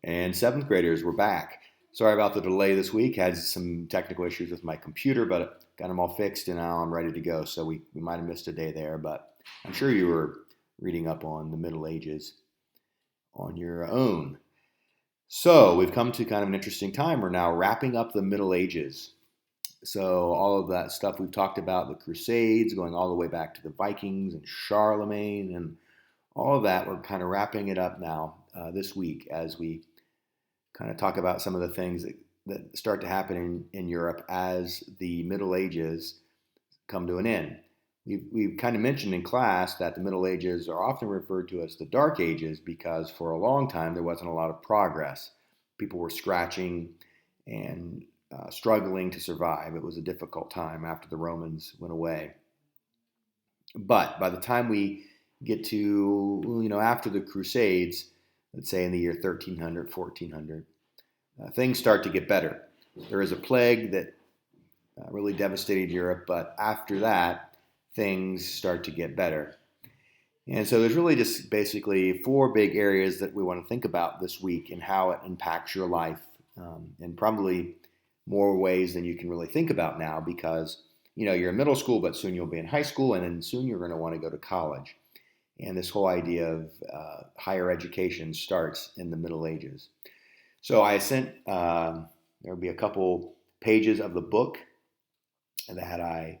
And seventh graders, we're back. Sorry about the delay this week. Had some technical issues with my computer, but got them all fixed and now I'm ready to go. So we might have missed a day there, but I'm sure you were reading up on the Middle Ages on your own. So we've come to kind of an interesting time. We're now wrapping up the Middle Ages. So all of that stuff we've talked about, the Crusades, going all the way back to the Vikings and Charlemagne and all of that, we're kind of wrapping it up now this week as we kind of talk about some of the things that start to happen in Europe as the Middle Ages come to an end. We've kind of mentioned in class that the Middle Ages are often referred to as the Dark Ages because for a long time there wasn't a lot of progress. People were scratching and struggling to survive. It was a difficult time after the Romans went away. But by the time we get to, after the Crusades, let's say in the year 1300, 1400, things start to get better. There is a plague that really devastated Europe, but after that, things start to get better. And so there's really just basically four big areas that we want to think about this week and how it impacts your life, and probably more ways than you can really think about now because you're in middle school, but soon you'll be in high school, and then soon you're going to want to go to college. And this whole idea of higher education starts in the Middle Ages. So I sent, there'll be a couple pages of the book that I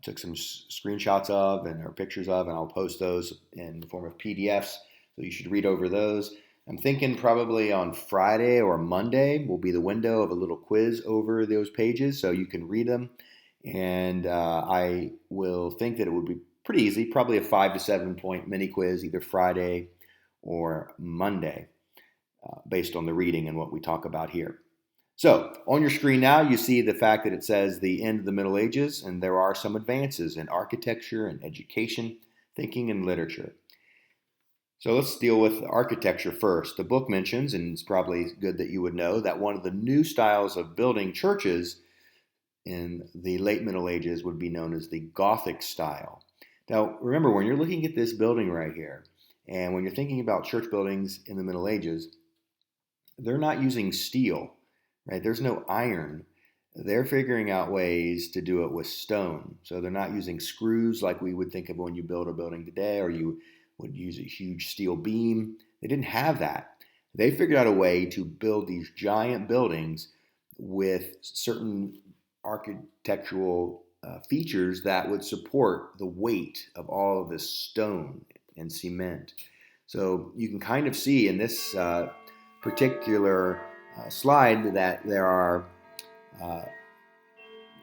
took some screenshots of and or pictures of, and I'll post those in the form of PDFs. So you should read over those. I'm thinking probably on Friday or Monday will be the window of a little quiz over those pages so you can read them. And I will think that it would be pretty easy, probably a 5 to 7 point mini quiz either Friday or Monday, based on the reading and what we talk about here. So on your screen now, you see the fact that it says the end of the Middle Ages, and there are some advances in architecture and education, thinking, and literature. So let's deal with architecture first. The book mentions, and it's probably good that you would know, that one of the new styles of building churches in the late Middle Ages would be known as the Gothic style. Now, remember, when you're looking at this building right here, and when you're thinking about church buildings in the Middle Ages, they're not using steel, right? There's no iron. They're figuring out ways to do it with stone. So they're not using screws like we would think of when you build a building today, or you would use a huge steel beam. They didn't have that. They figured out a way to build these giant buildings with certain architectural features that would support the weight of all of this stone and cement. So you can kind of see in this particular slide that there are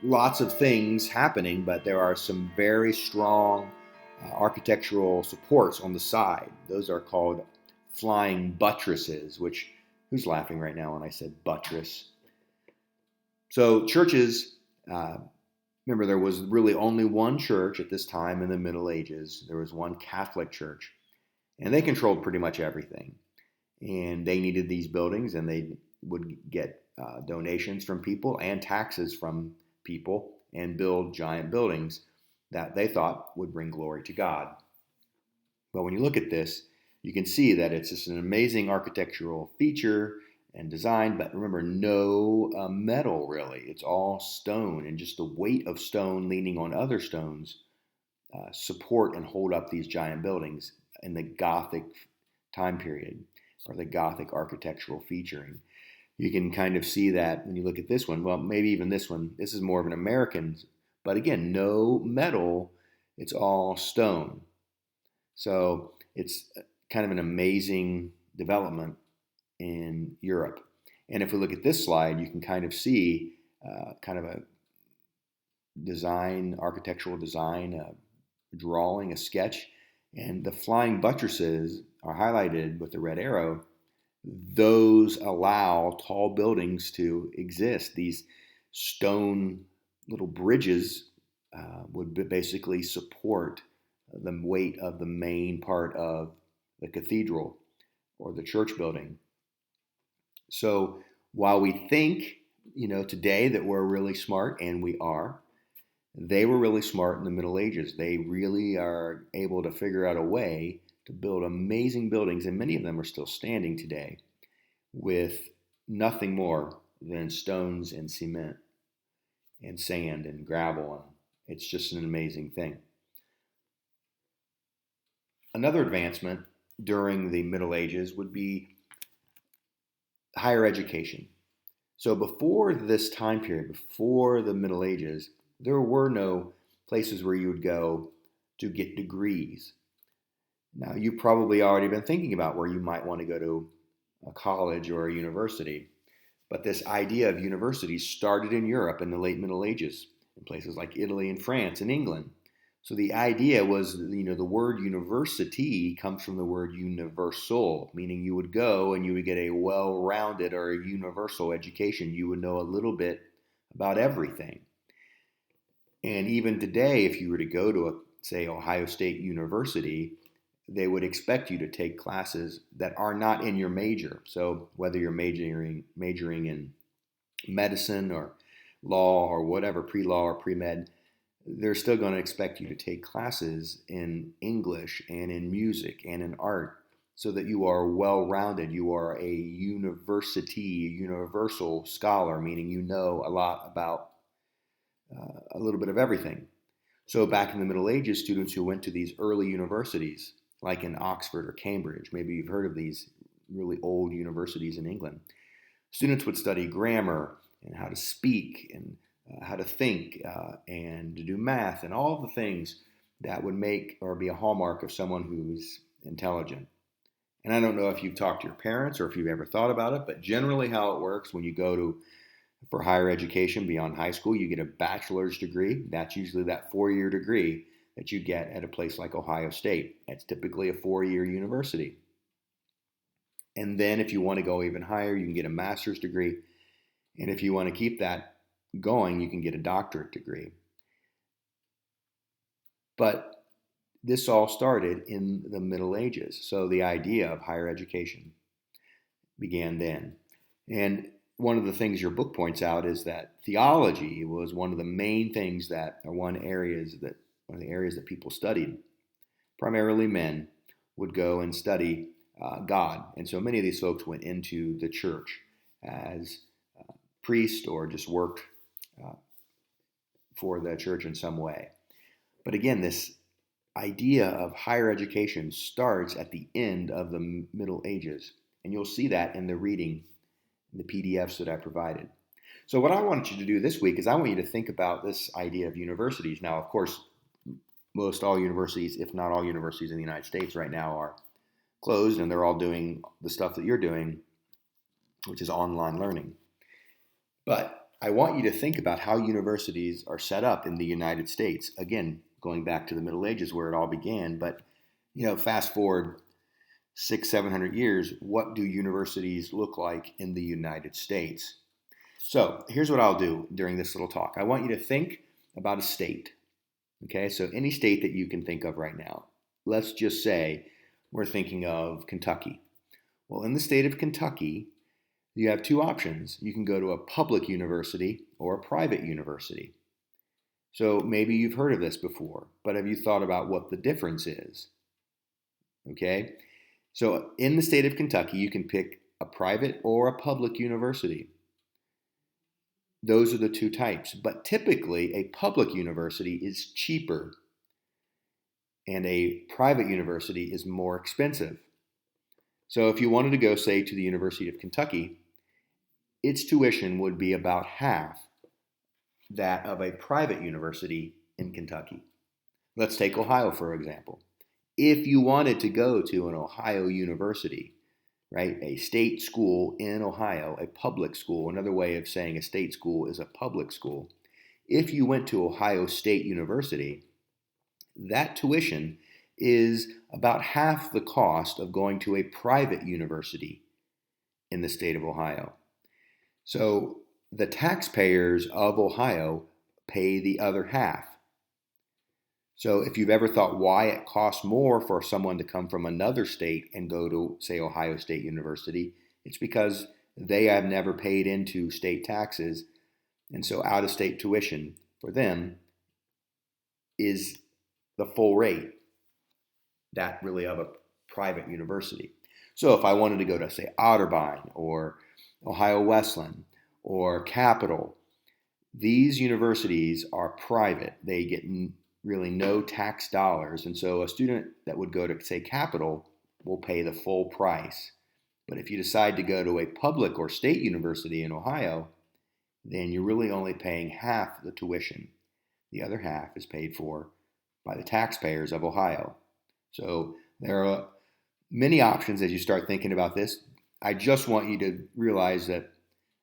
lots of things happening, but there are some very strong architectural supports on the side. Those are called flying buttresses, which, who's laughing right now when I said buttress? So churches, remember there was really only one church at this time in the Middle Ages. There was one Catholic church, and they controlled pretty much everything. And they needed these buildings, and they would get donations from people and taxes from people and build giant buildings that they thought would bring glory to God. But when you look at this, you can see that it's just an amazing architectural feature and design, but remember, no metal really. It's all stone, and just the weight of stone leaning on other stones support and hold up these giant buildings in the Gothic time period, or the Gothic architectural featuring. You can kind of see that when you look at this one. Well, maybe even this one. This is more of an American, but again, no metal. It's all stone. So it's kind of an amazing development in Europe. And if we look at this slide, you can kind of see kind of a design, architectural design, a drawing, a sketch. And the flying buttresses are highlighted with the red arrow. Those allow tall buildings to exist. These stone little bridges would basically support the weight of the main part of the cathedral or the church building. So while we think, today that we're really smart, and we are, they were really smart in the Middle Ages. They really are able to figure out a way to build amazing buildings, and many of them are still standing today with nothing more than stones and cement and sand and gravel. And it's just an amazing thing. Another advancement during the Middle Ages would be higher education. So before this time period, before the Middle Ages, there were no places where you would go to get degrees. Now, you've probably already been thinking about where you might want to go to a college or a university. But this idea of universities started in Europe in the late Middle Ages, in places like Italy and France and England. So the idea was, the word university comes from the word universal, meaning you would go and you would get a well-rounded or a universal education. You would know a little bit about everything. And even today, if you were to go to, say, Ohio State University, they would expect you to take classes that are not in your major. So whether you're majoring in medicine or law or whatever, pre-law or pre-med, they're still going to expect you to take classes in English and in music and in art so that you are well-rounded. You are a universal scholar, meaning you know a lot about a little bit of everything. So back in the Middle Ages, students who went to these early universities, like in Oxford or Cambridge, maybe you've heard of these really old universities in England, students would study grammar and how to speak and how to think and to do math and all the things that would make or be a hallmark of someone who's intelligent. And I don't know if you've talked to your parents or if you've ever thought about it, but generally how it works when you go for higher education beyond high school, you get a bachelor's degree. That's usually that 4-year degree that you get at a place like Ohio State. That's typically a 4-year university. And then if you want to go even higher, you can get a master's degree. And if you want to keep that going, you can get a doctorate degree. But this all started in the Middle Ages. So the idea of higher education began then. And one of the things your book points out is that theology was one of the main things one of the areas that people studied. Primarily men would go and study God. And so many of these folks went into the church as priests or just worked for the church in some way. But again, this idea of higher education starts at the end of the Middle Ages. And you'll see that in the reading, the PDFs that I provided. So what I want you to do this week is I want you to think about this idea of universities. Now, of course, most all universities, if not all universities in the United States right now, are closed, and they're all doing the stuff that you're doing, which is online learning. But I want you to think about how universities are set up in the United States. Again, going back to the Middle Ages where it all began. But, fast forward 600-700 years, what do universities look like in the United States? So here's what I'll do during this little talk. I want you to think about a state. Okay, so any state that you can think of right now. Let's just say we're thinking of Kentucky. Well, in the state of Kentucky, you have two options. You can go to a public university or a private university. So maybe you've heard of this before, but have you thought about what the difference is? Okay, so in the state of Kentucky, you can pick a private or a public university. Those are the two types. But typically, a public university is cheaper and a private university is more expensive. So if you wanted to go, say, to the University of Kentucky, its tuition would be about half that of a private university in Kentucky. Let's take Ohio, for example. If you wanted to go to an Ohio university, right, a state school in Ohio, a public school, another way of saying a state school is a public school. If you went to Ohio State University, that tuition is about half the cost of going to a private university in the state of Ohio. So the taxpayers of Ohio pay the other half. So if you've ever thought why it costs more for someone to come from another state and go to, say, Ohio State University, it's because they have never paid into state taxes. And so out-of-state tuition for them is the full rate, that really of a private university. So if I wanted to go to, say, Otterbein or Ohio Wesleyan or Capital, these universities are private. They get really no tax dollars. And so a student that would go to, say, Capital will pay the full price. But if you decide to go to a public or state university in Ohio, then you're really only paying half the tuition. The other half is paid for by the taxpayers of Ohio. So there are many options as you start thinking about this. I just want you to realize that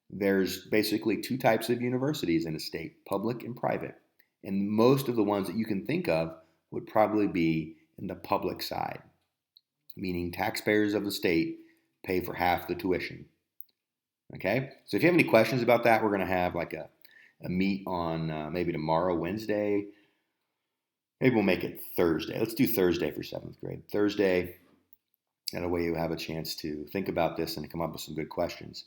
there's basically two types of universities in a state, public and private. And most of the ones that you can think of would probably be in the public side, meaning taxpayers of the state pay for half the tuition. Okay? So if you have any questions about that, we're going to have like a meet on maybe tomorrow, Wednesday. Maybe we'll make it Thursday. Let's do Thursday for 7th grade. Thursday, that way you have a chance to think about this and come up with some good questions.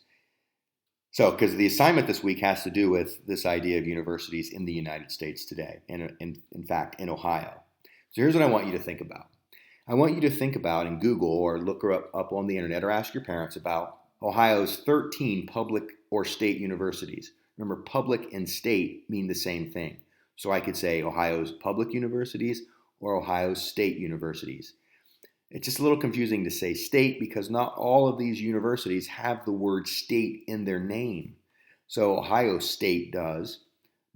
So, because the assignment this week has to do with this idea of universities in the United States today, and in fact, in Ohio. So here's what I want you to think about. I want you to think about and Google or look her up on the internet or ask your parents about Ohio's 13 public or state universities. Remember, public and state mean the same thing. So I could say Ohio's public universities or Ohio's state universities. It's just a little confusing to say state because not all of these universities have the word state in their name. So Ohio State does,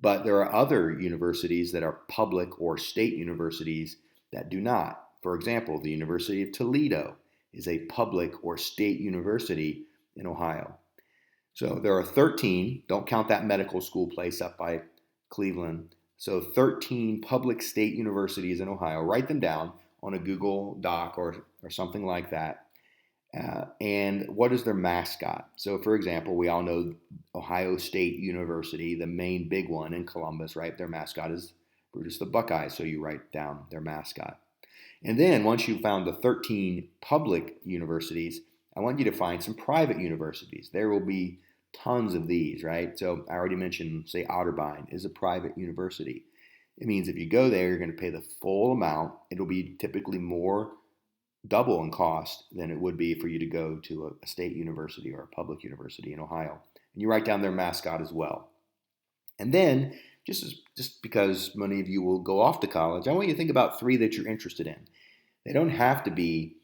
but there are other universities that are public or state universities that do not. For example, the University of Toledo is a public or state university in Ohio. So there are 13, don't count that medical school place up by Cleveland. So 13 public state universities in Ohio. Write them down on a Google Doc or something like that. And what is their mascot? So, for example, we all know Ohio State University, the main big one in Columbus, right? Their mascot is Brutus the Buckeye. So you write down their mascot. And then once you've found the 13 public universities, I want you to find some private universities. There will be tons of these, right? So I already mentioned, say, Otterbein is a private university. It means if you go there, you're going to pay the full amount. It'll be typically more double in cost than it would be for you to go to a state university or a public university in Ohio. And you write down their mascot as well. And then, just because many of you will go off to college, I want you to think about 3 that you're interested in. They don't have to be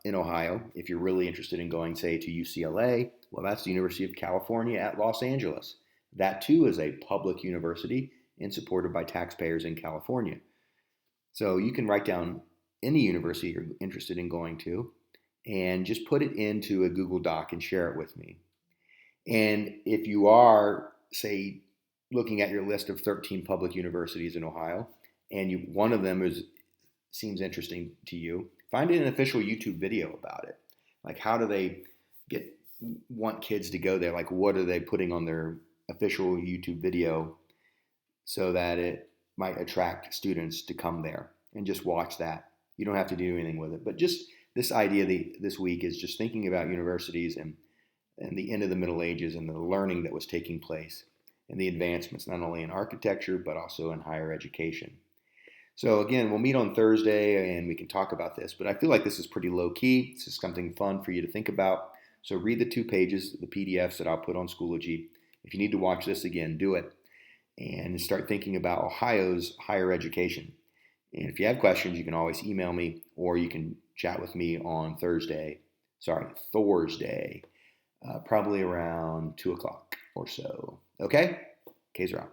in Ohio. If you're really interested in going, say, to UCLA, well, that's the University of California at Los Angeles. That too is a public university and supported by taxpayers in California. So you can write down any university you're interested in going to and just put it into a Google Doc and share it with me. And if you are, say, looking at your list of 13 public universities in Ohio, and one of them seems interesting to you, find an official YouTube video about it. Like, how do they want kids to go there? Like, what are they putting on their official YouTube video so that it might attract students to come there, and just watch that. You don't have to do anything with it. But just this idea this week is just thinking about universities and the end of the Middle Ages and the learning that was taking place and the advancements, not only in architecture, but also in higher education. So again, we'll meet on Thursday and we can talk about this, but I feel like this is pretty low key. It's just something fun for you to think about. So read the 2 pages, the PDFs that I'll put on Schoology. If you need to watch this again, do it. And start thinking about Ohio's higher education. And if you have questions, you can always email me or you can chat with me on Thursday, probably around 2 o'clock or so. Okay? K's are out.